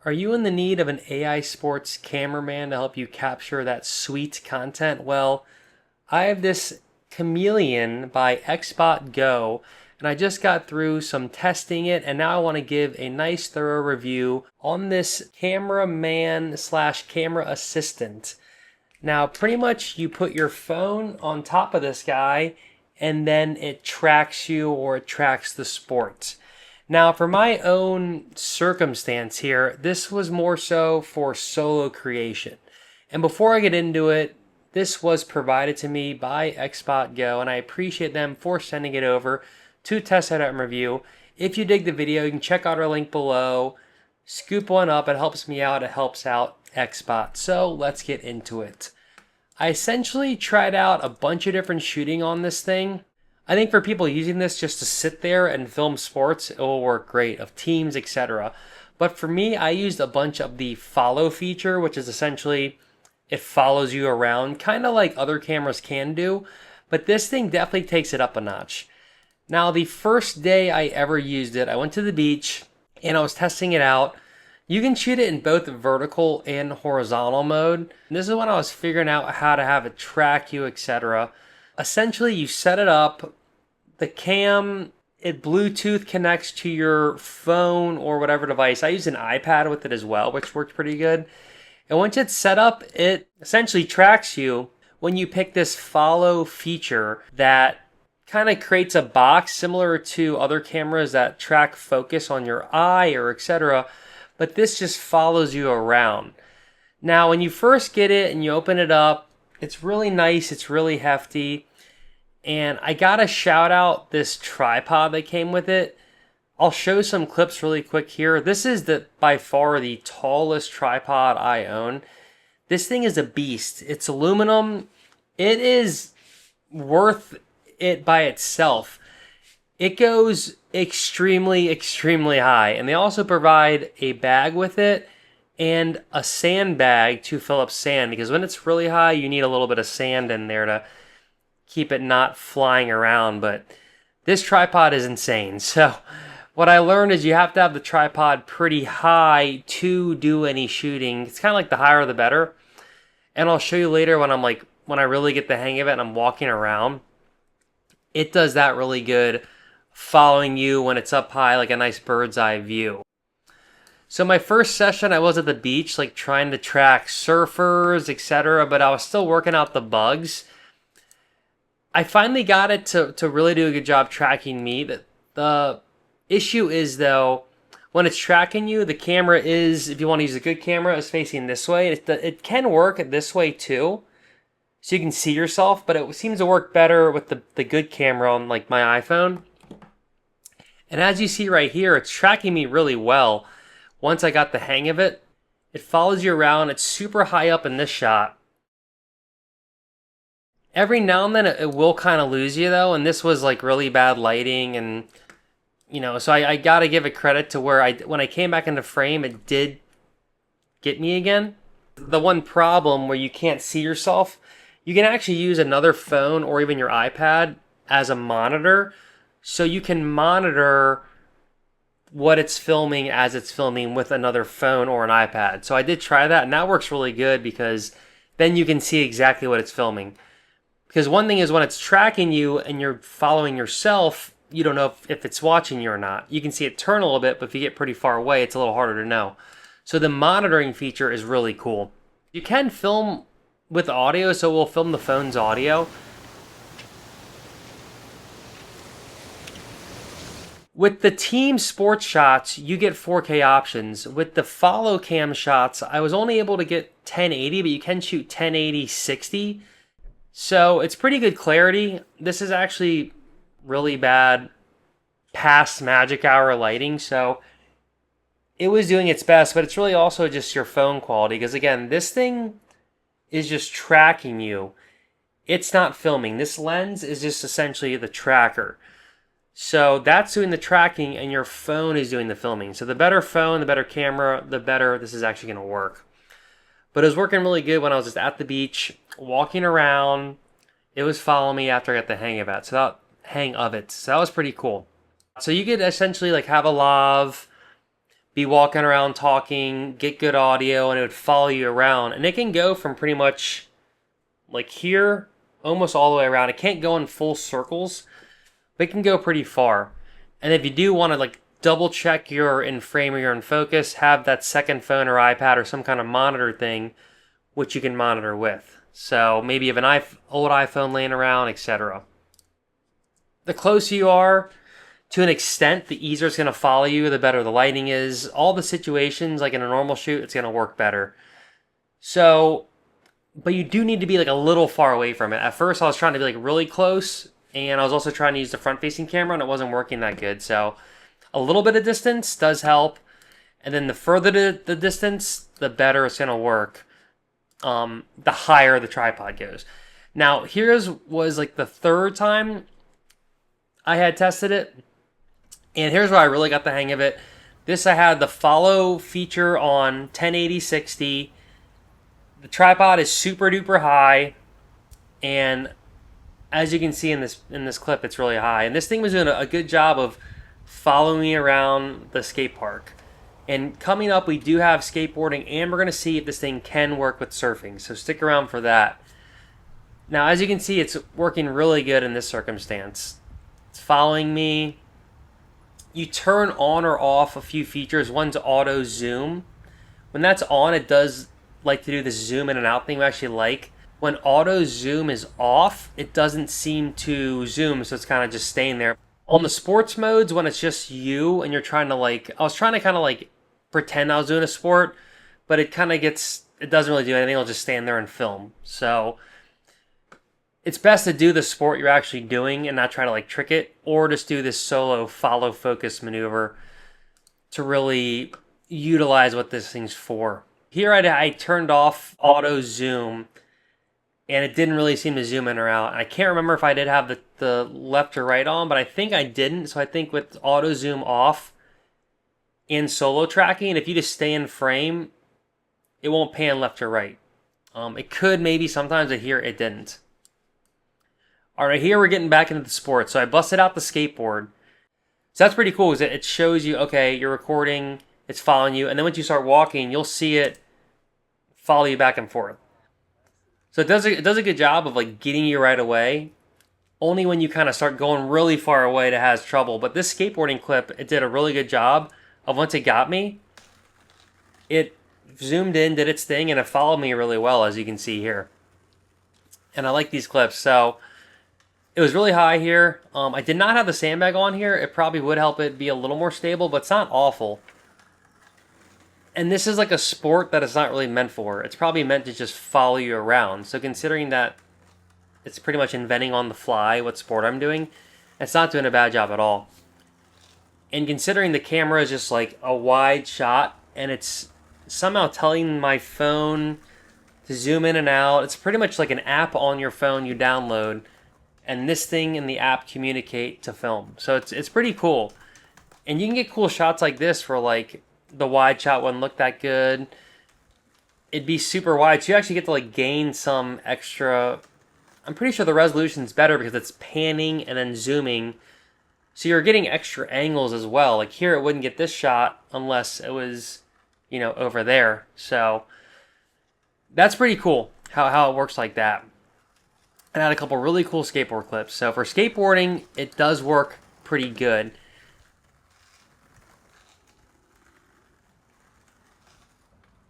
Are you in the need of an AI sports cameraman to help you capture that sweet content? Well, I have this Chameleon by XbotGo, and I just got through some testing it, and now I want to give a nice thorough review on this cameraman slash camera assistant. Now, pretty much you put your phone on top of this guy, and then it tracks you or it tracks the sport. Now, for my own circumstance here, this was more so for solo creation. And before I get into it, this was provided to me by XbotGo, and I appreciate them for sending it over to test it out and review. If you dig the video, you can check out our link below. Scoop one up. It helps me out. It helps out XBot. So let's get into it. I essentially tried out a bunch of different shooting on this thing. I think for people using this just to sit there and film sports, it will work great, of teams, etc. But for me, I used a bunch of the follow feature, which is essentially it follows you around, kind of like other cameras can do. But this thing definitely takes it up a notch. Now, the first day I ever used it, I went to the beach and I was testing it out. You can shoot it in both vertical and horizontal mode. And this is when I was figuring out how to have it track you, etc. Essentially, you set it up, the cam, it Bluetooth connects to your phone or whatever device. I used an iPad with it as well, which worked pretty good. And once it's set up, it essentially tracks you when you pick this follow feature that kind of creates a box similar to other cameras that track focus on your eye or etc. But this just follows you around. Now, when you first get it and you open it up, it's really nice, it's really hefty. And I gotta shout out this tripod that came with it. I'll show some clips really quick here. This is by far the tallest tripod I own. This thing is a beast. It's aluminum. It is worth it by itself. It goes extremely, extremely high. And they also provide a bag with it and a sand bag to fill up sand, because when it's really high, you need a little bit of sand in there to keep it not flying around. But this tripod is insane. So what I learned is you have to have the tripod pretty high to do any shooting. It's kind of like the higher the better. And I'll show you later when when I really get the hang of it and I'm walking around. It does that really good, following you when it's up high, like a nice bird's eye view. So my first session, I was at the beach, like trying to track surfers, etc. But I was still working out the bugs. I finally got it to really do a good job tracking me. The issue is, though, when it's tracking you, the camera is, if you want to use a good camera, is facing this way. It can work this way too, so you can see yourself, but it seems to work better with the good camera on like my iPhone. And as you see right here, it's tracking me really well. Once I got the hang of it, it follows you around. It's super high up in this shot. Every now and then it will kind of lose you though, and this was like really bad lighting, and so I gotta give it credit to where when I came back into frame, it did get me again. The one problem where you can't see yourself, you can actually use another phone or even your iPad as a monitor, so you can monitor what it's filming as it's filming with another phone or an iPad. So I did try that, and that works really good because then you can see exactly what it's filming. Because one thing is when it's tracking you and you're following yourself, you don't know if it's watching you or not. You can see it turn a little bit, but if you get pretty far away, it's a little harder to know. So the monitoring feature is really cool. You can film with audio, so we'll film the phone's audio. With the team sports shots, you get 4K options. With the follow cam shots, I was only able to get 1080, but you can shoot 1080 60. So it's pretty good clarity. This is actually really bad past magic hour lighting, so it was doing its best, but it's really also just your phone quality, because again, this thing is just tracking you. It's not filming. This lens is just essentially the tracker. So that's doing the tracking and your phone is doing the filming. So the better phone, the better camera, the better this is actually going to work. But it was working really good when I was just at the beach, walking around. It was following me after I got the hang of it. So that was pretty cool. So you could essentially like have a lav, be walking around talking, get good audio, and it would follow you around. And it can go from pretty much like here almost all the way around. It can't go in full circles, but it can go pretty far. And if you do want to like double check you're in frame or you're in focus, have that second phone or iPad or some kind of monitor thing which you can monitor with. So maybe you have an old iPhone laying around, etc. The closer you are, to an extent, the easier it's going to follow you, the better the lighting is. All the situations, like in a normal shoot, it's going to work better. So, but you do need to be like a little far away from it. At first, I was trying to be like really close, and I was also trying to use the front-facing camera, and it wasn't working that good. So, a little bit of distance does help, and then the further the distance, the better it's going to work. The higher the tripod goes. Now, here's was like the third time I had tested it. And here's where I really got the hang of it. This, I had the follow feature on 1080-60. The tripod is super duper high, and as you can see in this clip, it's really high. And this thing was doing a good job of following me around the skate park. And coming up, we do have skateboarding, and we're going to see if this thing can work with surfing. So stick around for that. Now, as you can see, it's working really good in this circumstance. It's following me. You turn on or off a few features. One's auto zoom. When that's on, it does like to do this zoom in and out thing we actually like. When auto zoom is off, it doesn't seem to zoom, so it's kind of just staying there. On the sports modes, when it's just you and you're trying to like, I was trying to kind of like pretend I was doing a sport, but it kind of gets, it doesn't really do anything. It'll just stand there and film. So it's best to do the sport you're actually doing and not try to like trick it, or just do this solo follow focus maneuver to really utilize what this thing's for. Here I turned off auto zoom, and it didn't really seem to zoom in or out. I can't remember if I did have the left or right on, but I think I didn't. So I think with auto zoom off in solo tracking, if you just stay in frame, it won't pan left or right. It could maybe sometimes, but here it didn't. All right, here we're getting back into the sport. So I busted out the skateboard. So that's pretty cool because it shows you, okay, you're recording, it's following you, and then once you start walking, you'll see it follow you back and forth. So it does a good job of like getting you right away. Only when you kind of start going really far away it has trouble. But this skateboarding clip, it did a really good job of once it got me, it zoomed in, did its thing, and it followed me really well, as you can see here. And I like these clips. So it was really high here. I did not have the sandbag on here. It probably would help it be a little more stable, but it's not awful. And this is like a sport that it's not really meant for. It's probably meant to just follow you around. So considering that it's pretty much inventing on the fly what sport I'm doing, it's not doing a bad job at all. And considering the camera is just like a wide shot, and it's somehow telling my phone to zoom in and out. It's pretty much like an app on your phone you download, and this thing and the app communicate to film. So it's pretty cool. And you can get cool shots like this for like the wide shot wouldn't look that good. It'd be super wide, so you actually get to like gain some extra. I'm pretty sure the resolution's better because it's panning and then zooming. So you're getting extra angles as well. Like here it wouldn't get this shot unless it was, you know, over there. So that's pretty cool how it works like that. And I had a couple really cool skateboard clips. So for skateboarding, it does work pretty good.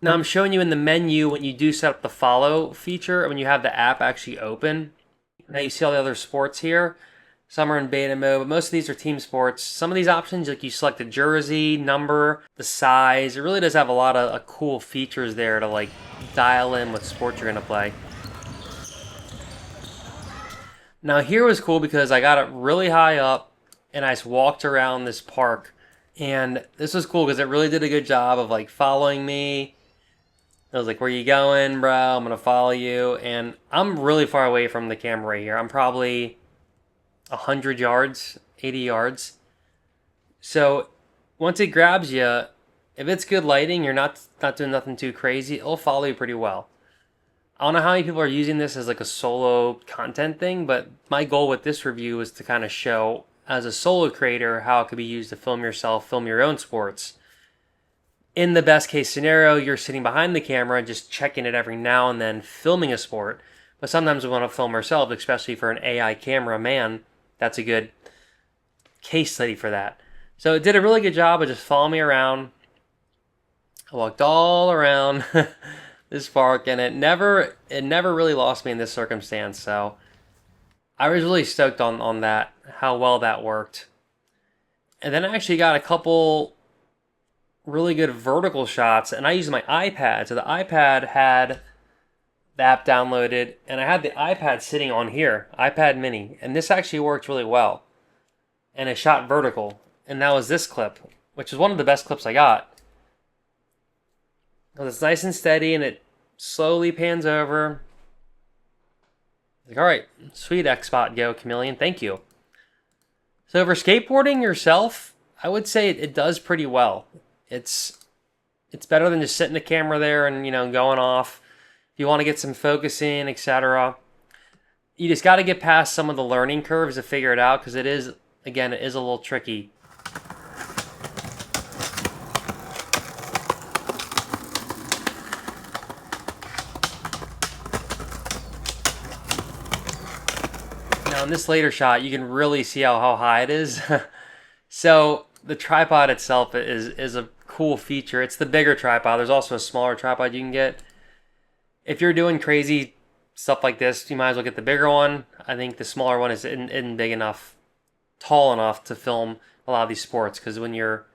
Now I'm showing you in the menu when you do set up the follow feature, when you have the app actually open. Now you see all the other sports here. Some are in beta mode, but most of these are team sports. Some of these options, like you select the jersey, number, the size. It really does have a lot of cool features there to like dial in what sport you're gonna play. Now here was cool because I got it really high up and I just walked around this park. And this was cool because it really did a good job of like following me. I was like, where you going, bro? I'm going to follow you. And I'm really far away from the camera right here. I'm probably 100 yards, 80 yards. So once it grabs you, if it's good lighting, you're not doing nothing too crazy, it'll follow you pretty well. I don't know how many people are using this as like a solo content thing, but my goal with this review is to kind of show as a solo creator how it could be used to film yourself, film your own sports. In the best case scenario, you're sitting behind the camera and just checking it every now and then, filming a sport. But sometimes we want to film ourselves, especially for an AI cameraman. That's a good case study for that. So it did a really good job of just following me around. I walked all around this park, and it never really lost me in this circumstance. So I was really stoked on that, how well that worked. And then I actually got a couple really good vertical shots, and I used my iPad. So the iPad had the app downloaded, and I had the iPad sitting on here, iPad mini, and this actually worked really well. And it shot vertical, and that was this clip, which is one of the best clips I got. It's nice and steady, and it slowly pans over. Like, all right, sweet XbotGo Chameleon, thank you. So for skateboarding yourself, I would say it does pretty well. It's better than just sitting the camera there and, going off. If you want to get some focusing, etc. You just got to get past some of the learning curves to figure it out, because it is a little tricky. Now in this later shot, you can really see how high it is. So the tripod itself is a cool feature. It's the bigger tripod. There's also a smaller tripod you can get. If you're doing crazy stuff like this, you might as well get the bigger one. I think the smaller one isn't big enough, tall enough to film a lot of these sports, because when you're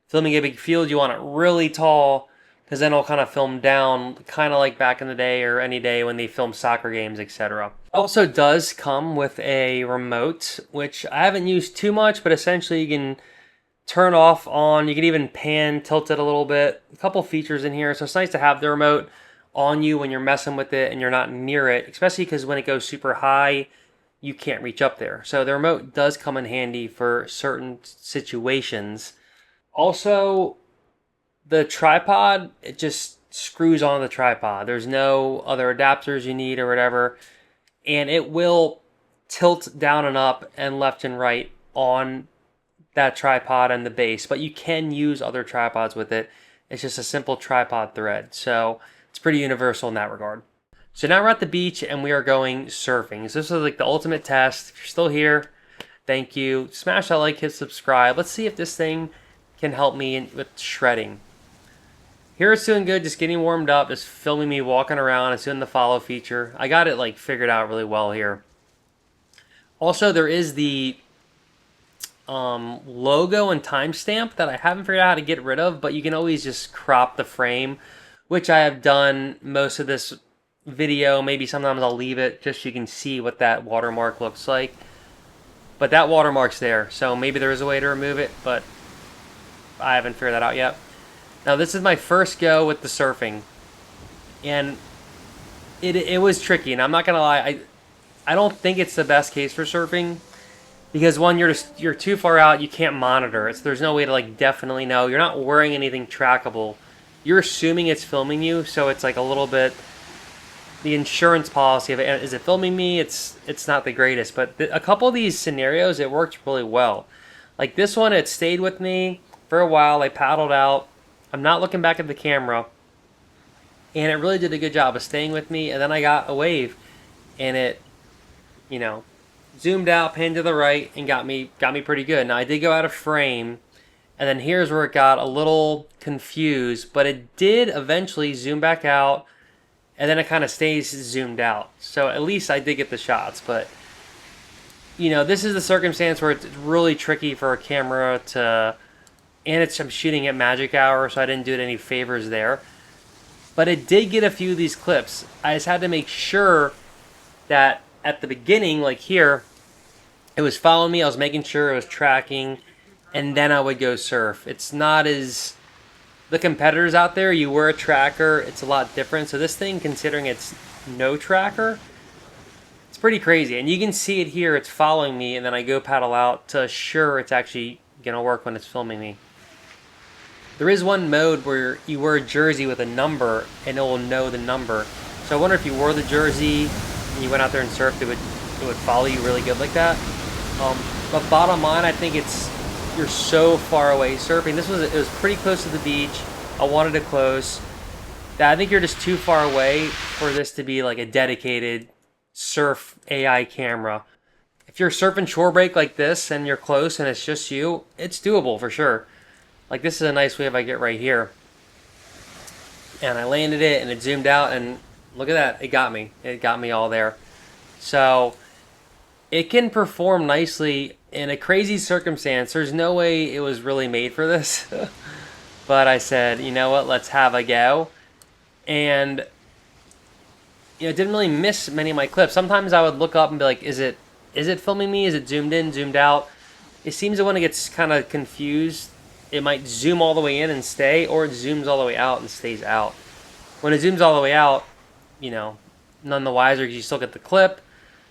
filming a big field, you want it really tall, because then it'll kind of film down, kind of like back in the day or any day when they film soccer games, etc. Also does come with a remote, which I haven't used too much, but essentially you can turn off, on. You can even pan, tilt it a little bit. A couple features in here, so it's nice to have the remote on you when you're messing with it and you're not near it, especially because when it goes super high, you can't reach up there. So the remote does come in handy for certain situations. Also, the tripod, it just screws on the tripod. There's no other adapters you need or whatever, and it will tilt down and up and left and right on that tripod and the base, but you can use other tripods with it. It's just a simple tripod thread, so it's pretty universal in that regard. So now we're at the beach and we are going surfing. So this is like the ultimate test. If you're still here, thank you. Smash that like, hit subscribe. Let's see if this thing can help me with shredding. Here it's doing good, just getting warmed up, just filming me walking around. It's doing the follow feature. I got it like figured out really well here. Also, there is the logo and timestamp that I haven't figured out how to get rid of, but you can always just crop the frame, which I have done most of this video. Maybe sometimes I'll leave it just so you can see what that watermark looks like. But that watermark's there, so maybe there is a way to remove it, but I haven't figured that out yet. Now this is my first go with the surfing, and it was tricky, and I'm not gonna lie, I don't think it's the best case for surfing, because one, you're too far out, you can't monitor it, so there's no way to like definitely know. You're not wearing anything trackable. You're assuming it's filming you, so it's like a little bit, the insurance policy of it, is it filming me? It's not the greatest, but a couple of these scenarios, it worked really well. Like this one, it stayed with me for a while. I paddled out. I'm not looking back at the camera, and it really did a good job of staying with me. And then I got a wave, and it, zoomed out, panned to the right, and got me pretty good. Now I did go out of frame, and then here's where it got a little confused, but it did eventually zoom back out, and then it kind of stays zoomed out. So at least I did get the shots, but this is the circumstance where it's really tricky for a camera to, and I'm shooting at magic hour, so I didn't do it any favors there. But it did get a few of these clips. I just had to make sure that at the beginning, like here, it was following me. I was making sure it was tracking, and then I would go surf. It's not as the competitors out there, you wear a tracker, it's a lot different. So this thing, considering it's no tracker, it's pretty crazy. And you can see it here, it's following me, and then I go paddle out to assure it's actually gonna work when it's filming me. There is one mode where you wear a jersey with a number and it will know the number. So I wonder if you wore the jersey and you went out there and surfed, it would follow you really good like that. But bottom line, I think you're so far away surfing. It was pretty close to the beach. I wanted it close. I think you're just too far away for this to be like a dedicated surf AI camera. If you're surfing shore break like this and you're close and it's just you, it's doable for sure. Like this is a nice wave I get right here. And I landed it and it zoomed out and look at that, it got me. It got me all there. So it can perform nicely in a crazy circumstance. There's no way it was really made for this. But I said, you know what, let's have a go. And didn't really miss many of my clips. Sometimes I would look up and be like, is it filming me? Is it zoomed in, zoomed out? It seems that when it gets kind of confused, it might zoom all the way in and stay, or it zooms all the way out and stays out. When it zooms all the way out, none the wiser because you still get the clip.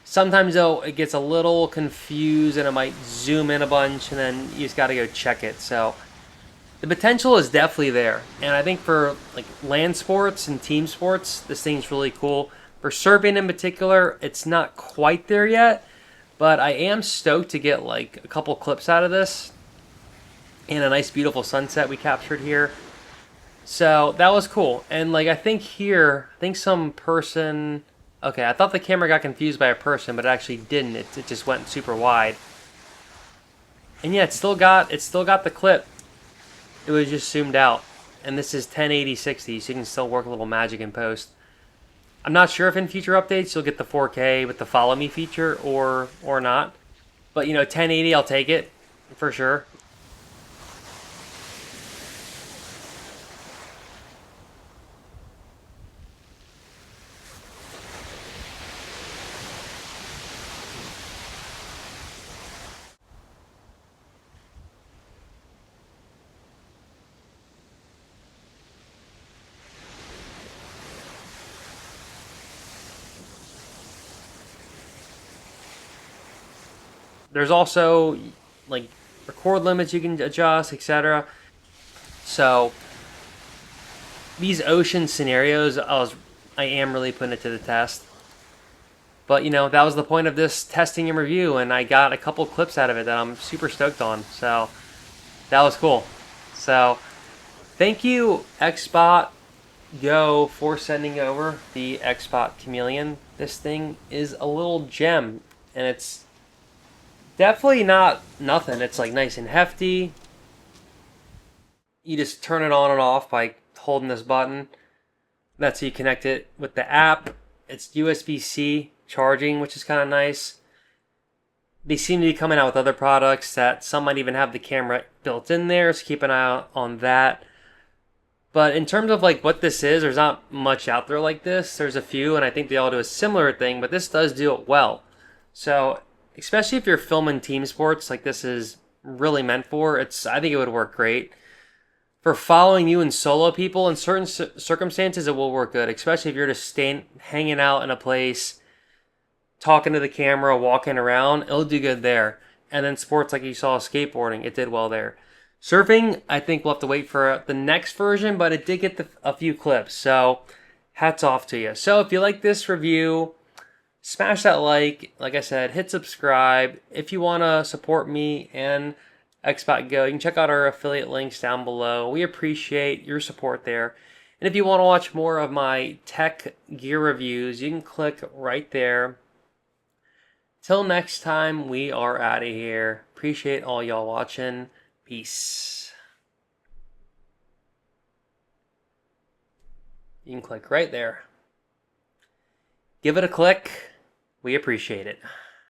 Sometimes though, it gets a little confused and it might zoom in a bunch and then you just got to go check it. So the potential is definitely there. And I think for like land sports and team sports, this thing's really cool. For surfing in particular, it's not quite there yet, but I am stoked to get like a couple clips out of this and a nice beautiful sunset we captured here. So that was cool. And like I think some person, okay, I thought the camera got confused by a person, but it actually didn't. It just went super wide. And yeah, it still got the clip. It was just zoomed out. And this is 1080/60, so you can still work a little magic in post. I'm not sure if in future updates you'll get the 4K with the FollowMe feature or not. But 1080, I'll take it for sure. There's also like record limits you can adjust, etc. So these ocean scenarios, I am really putting it to the test. But that was the point of this testing and review, and I got a couple clips out of it that I'm super stoked on. So that was cool. So thank you, XbotGo, for sending over the Xbot Chameleon. This thing is a little gem, and it's definitely not nothing. It's like nice and hefty. You just turn it on and off by holding this button. That's how you connect it with the app. It's USB-C charging, which is kind of nice. They seem to be coming out with other products that some might even have the camera built in there, so keep an eye out on that. But in terms of like what this is, there's not much out there like this. There's a few, and I think they all do a similar thing, but this does do it well. So especially if you're filming team sports, like this is really meant for, I think it would work great. For following you and solo people, in certain circumstances, it will work good, especially if you're just hanging out in a place, talking to the camera, walking around, it'll do good there. And then sports like you saw, skateboarding, it did well there. Surfing, I think we'll have to wait for the next version, but it did get a few clips, so hats off to you. So if you like this review, smash that like I said, hit subscribe. If you want to support me and XbotGo, you can check out our affiliate links down below. We appreciate your support there. And if you want to watch more of my tech gear reviews, you can click right there. Till next time, we are out of here. Appreciate all y'all watching. Peace. You can click right there. Give it a click. We appreciate it.